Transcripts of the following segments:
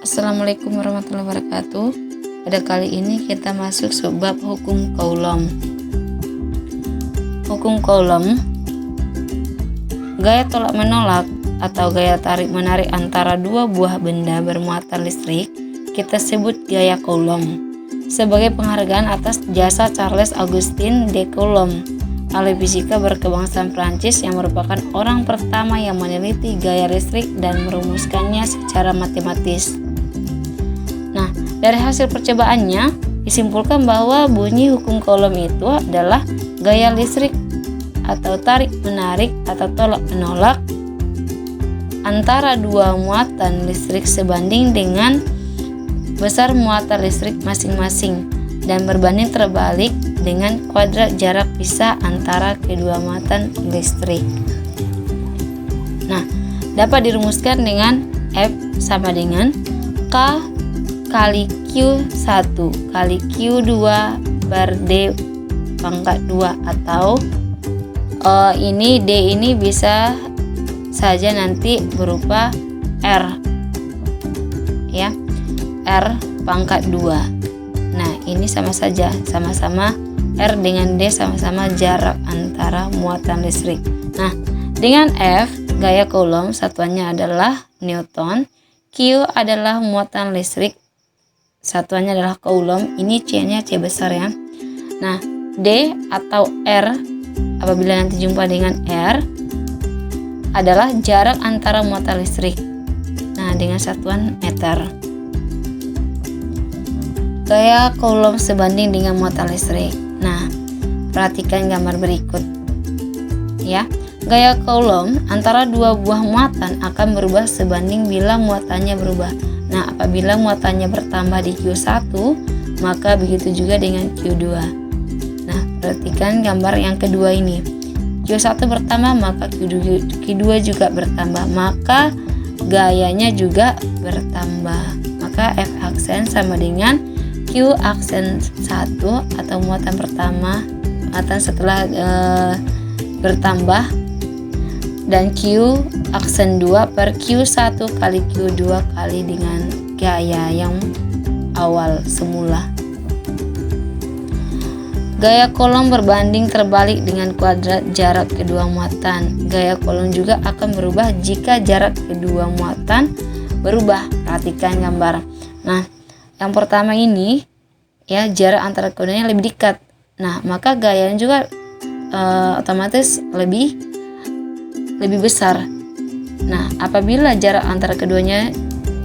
Assalamualaikum warahmatullahi wabarakatuh. Pada kali ini kita masuk subbab hukum Coulomb. Hukum Coulomb, gaya tolak menolak atau gaya tarik menarik antara dua buah benda bermuatan listrik kita sebut gaya Coulomb sebagai penghargaan atas jasa Charles Augustin de Coulomb, ahli fisika berkebangsaan Prancis yang merupakan orang pertama yang meneliti gaya listrik dan merumuskannya secara matematis. Nah, dari hasil percobaannya disimpulkan bahwa bunyi hukum Coulomb itu adalah gaya listrik atau tarik menarik atau tolak menolak antara dua muatan listrik sebanding dengan besar muatan listrik masing-masing dan berbanding terbalik dengan kuadrat jarak pisah antara kedua muatan listrik. Nah, dapat dirumuskan dengan F sama dengan K kali Q1 kali Q2 bar D pangkat 2 atau ini D ini bisa saja nanti berupa R ya, R pangkat 2. Nah, ini sama saja, sama-sama R dengan D sama-sama jarak antara muatan listrik. Nah, dengan F gaya Coulomb satuannya adalah Newton, Q adalah muatan listrik satuannya adalah Coulomb, ini C-nya C besar ya. Nah, D atau R apabila nanti jumpa dengan R adalah jarak antara muatan listrik. Nah, dengan satuan meter. Gaya Coulomb sebanding dengan muatan listrik. Nah, perhatikan gambar berikut. Ya, gaya Coulomb antara dua buah muatan akan berubah sebanding bila muatannya berubah. Nah, apabila muatannya bertambah di Q1, maka begitu juga dengan Q2. Nah, perhatikan gambar yang kedua ini. Q1 bertambah, maka Q2 juga bertambah, maka gayanya juga bertambah. Maka F aksen sama dengan Q aksen 1 atau muatan pertama, muatan setelah bertambah, dan Q aksen 2 per Q1 kali Q2 kali dengan gaya yang awal semula. Gaya Coulomb berbanding terbalik dengan kuadrat jarak kedua muatan. Gaya Coulomb juga akan berubah jika jarak kedua muatan berubah. Perhatikan gambar. Nah, yang pertama ini ya, jarak antara keduanya lebih dekat. Nah, maka gayanya juga otomatis lebih besar. Nah, apabila jarak antara keduanya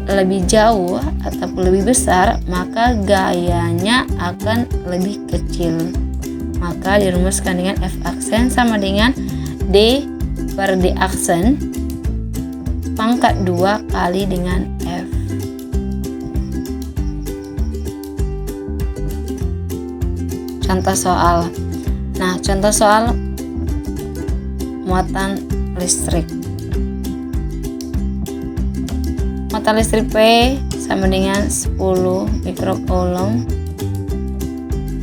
lebih jauh ataupun lebih besar, maka gayanya akan lebih kecil. Maka dirumuskan dengan F aksen sama dengan D per D aksen pangkat 2 kali dengan F. Contoh soal. Nah, contoh soal muatan listrik. Muatan listrik P sama dengan 10 mikrocoulomb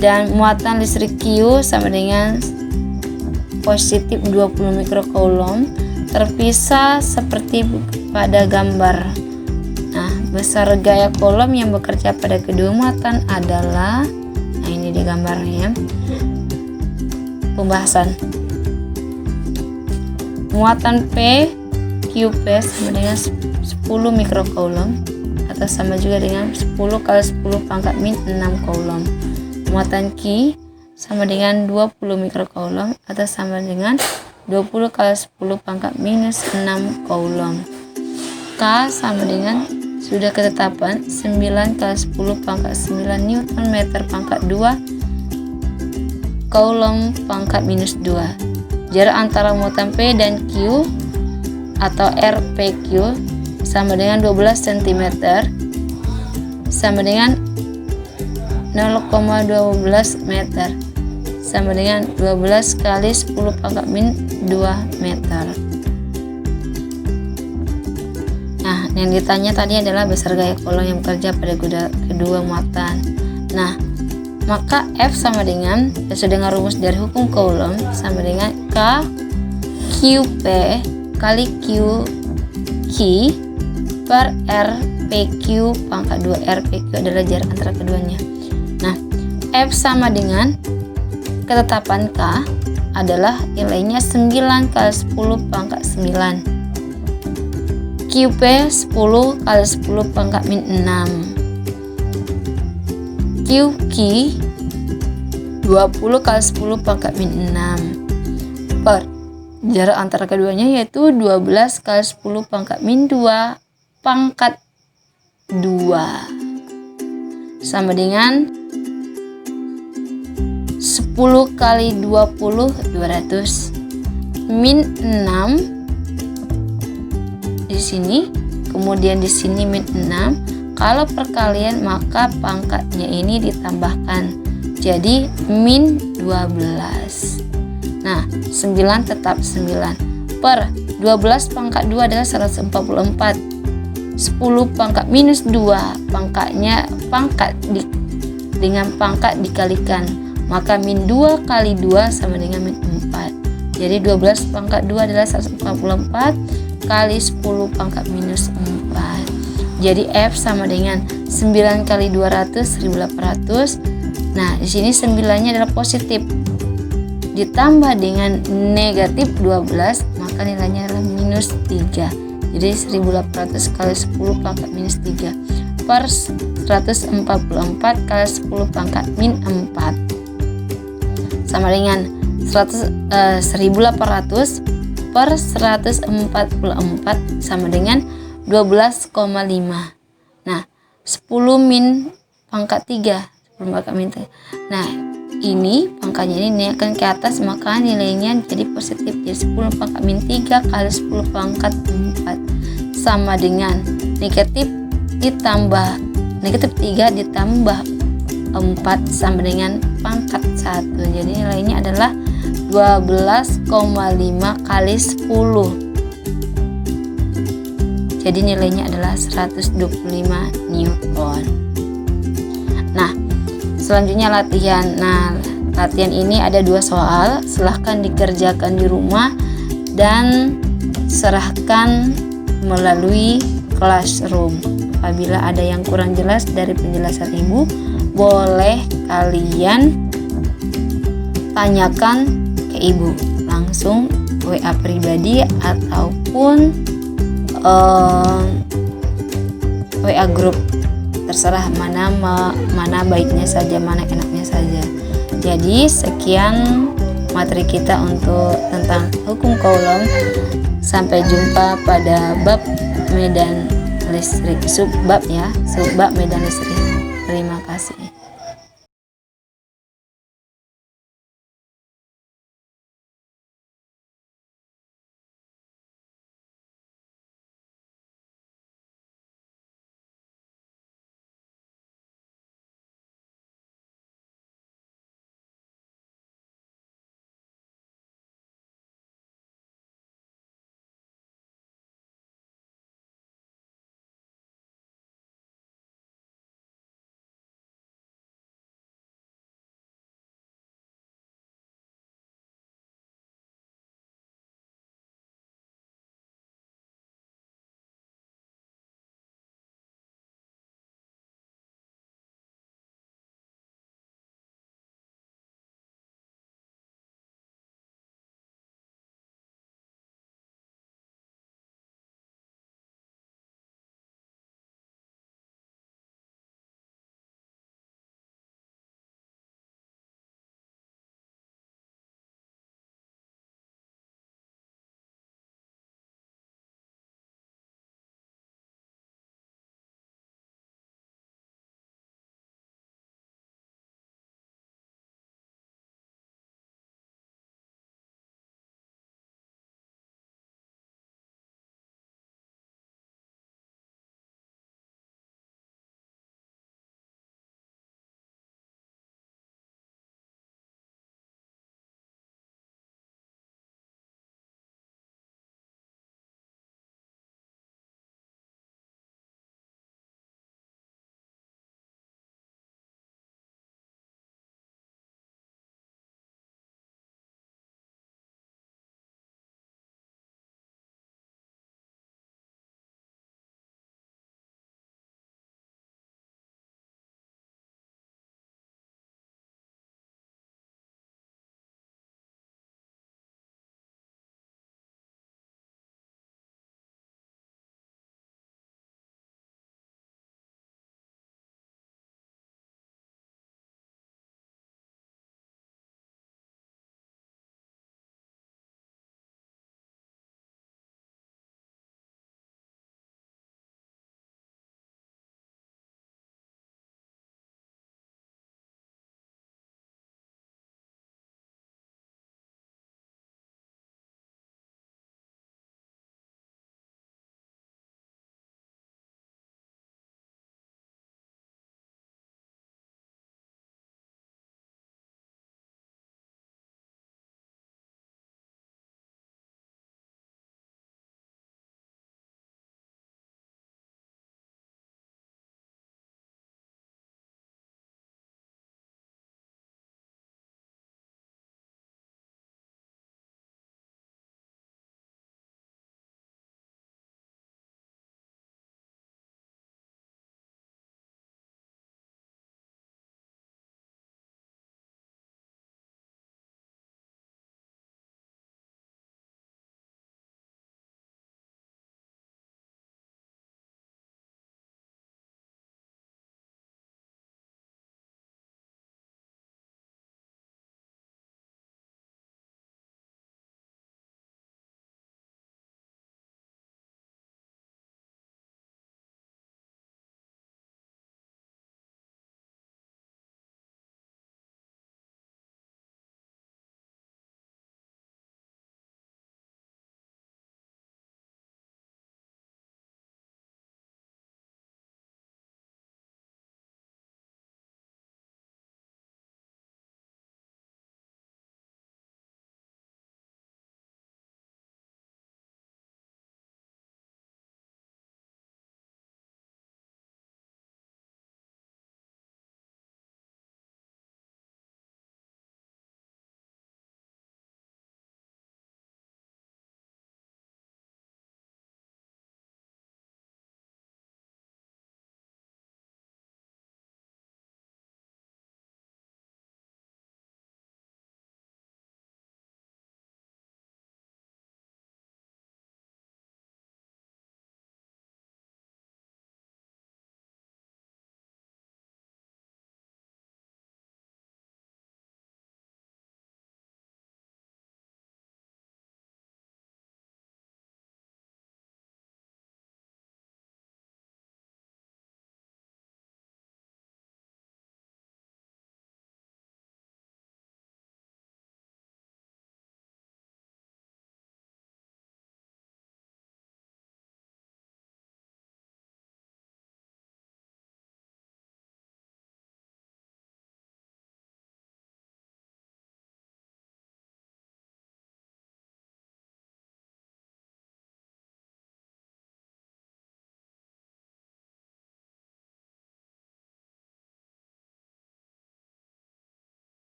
dan muatan listrik Q sama dengan positif 20 mikrocoulomb terpisah seperti pada gambar. Nah, besar gaya Coulomb yang bekerja pada kedua muatan adalah, nah ini di gambarnya pembahasan. Muatan P QP sama dengan 10 mikrocoulomb atau sama juga dengan 10 kali 10 pangkat min 6 coulomb. Muatan Q sama dengan 20 mikrocoulomb atau sama dengan 20 kali 10 pangkat minus 6 coulomb. K sama dengan sudah ketetapan 9 kali 10 pangkat 9 Newton meter pangkat 2 coulomb pangkat minus 2. Jarak antara muatan P dan Q atau RPQ sama dengan 12 cm sama dengan 0,12 meter sama dengan 12 kali 10 pangkat min 2 meter. Nah, yang ditanya tadi adalah besar gaya Coulomb yang bekerja pada kedua muatan. Nah, maka F sama dengan, sesuai dengan rumus dari hukum Coulomb, sama dengan K QP kali Q Q per R PQ pangkat 2. R PQ adalah jarak antara keduanya. Nah, F sama dengan ketetapan K adalah nilainya 9 kali 10 pangkat 9. QP 10 kali 10 pangkat min 6. QQ 20 kali 10 pangkat min 6 per jarak antara keduanya yaitu 12 kali 10 pangkat min 2 pangkat 2 sama dengan 10 kali 20 200 min 6 di sini, kemudian di sini min 6. Kalau perkalian maka pangkatnya ini ditambahkan jadi min 12. Nah, 9 tetap 9 per 12 pangkat 2 adalah 144. 10 pangkat minus 2 pangkat dengan pangkat dikalikan, maka min 2 kali 2 sama dengan min 4. Jadi 12 pangkat 2 adalah 144 kali 10 pangkat minus 4. Jadi F sama dengan 9 kali 200 1800. Nah, di sini 9-nya adalah positif. Ditambah dengan negatif 12, maka nilainya adalah minus 3. Jadi 1800 kali 10 pangkat minus 3 per 144 kali 10 pangkat min 4 sama dengan 1800 per 144 sama dengan 12,5. Nah, 10 min pangkat 3, 10 pangkat min 3. Nah, ini pangkatnya ini akan ke atas, maka nilainya jadi positif. Jadi 10 pangkat min 3 kali 10 pangkat 4 sama dengan negatif 3 ditambah 4 sama dengan pangkat 1. Jadi nilainya adalah 12,5 kali 10. Jadi nilainya adalah 125 Newton. Nah, selanjutnya latihan. Nah, latihan ini ada 2 soal. Silahkan dikerjakan di rumah dan serahkan melalui Classroom. Apabila ada yang kurang jelas dari penjelasan Ibu, boleh kalian tanyakan ke Ibu langsung WA pribadi ataupun WA grup, terserah mana baiknya saja, mana enaknya saja. Jadi sekian materi kita untuk tentang hukum Coulomb. Sampai jumpa pada bab medan listrik, subbab medan listrik. Terima kasih.